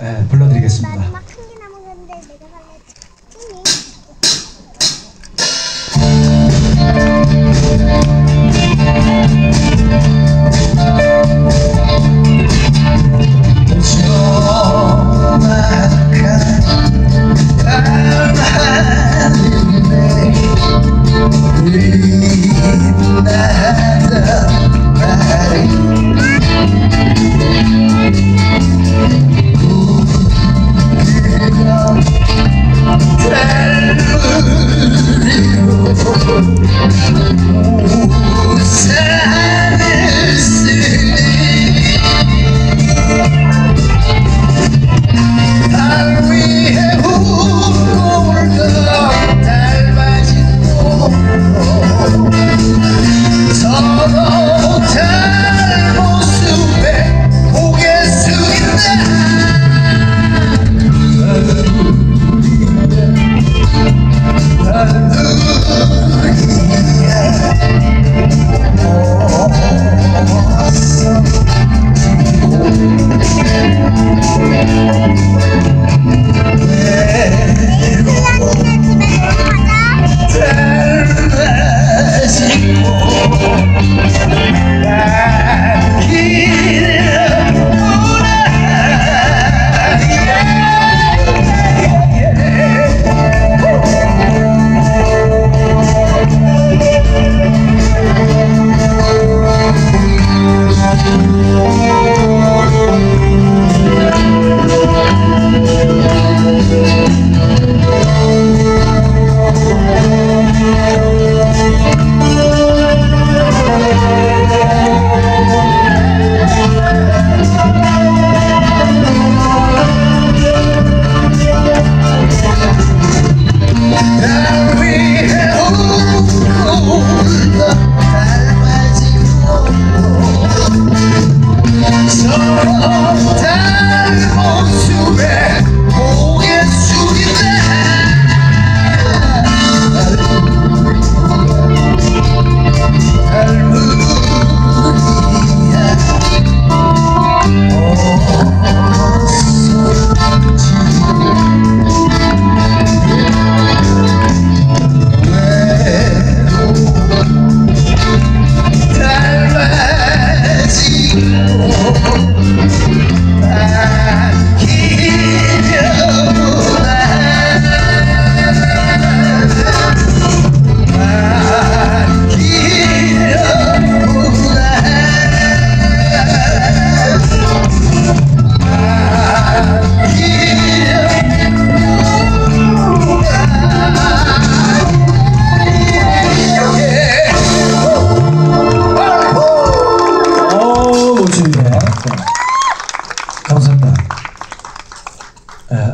불러드리겠습니다. 마지막 한 개 남은 건데 내가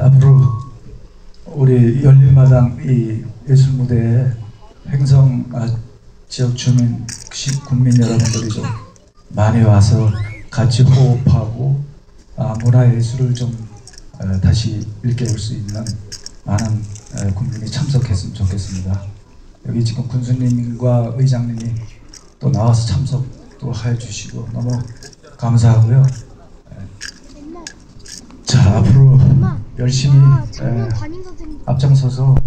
앞으로 우리 열린마당 이 예술무대에 횡성 지역 주민 국민 여러분들이 좀 많이 와서 같이 호흡하고 문화예술을 좀 다시 일깨울 수 있는 많은 국민이 참석했으면 좋겠습니다. 여기 지금 군수님과 의장님이 또 나와서 참석도 해주시고 너무 감사하고요. 자, 앞으로 열심히 앞장서서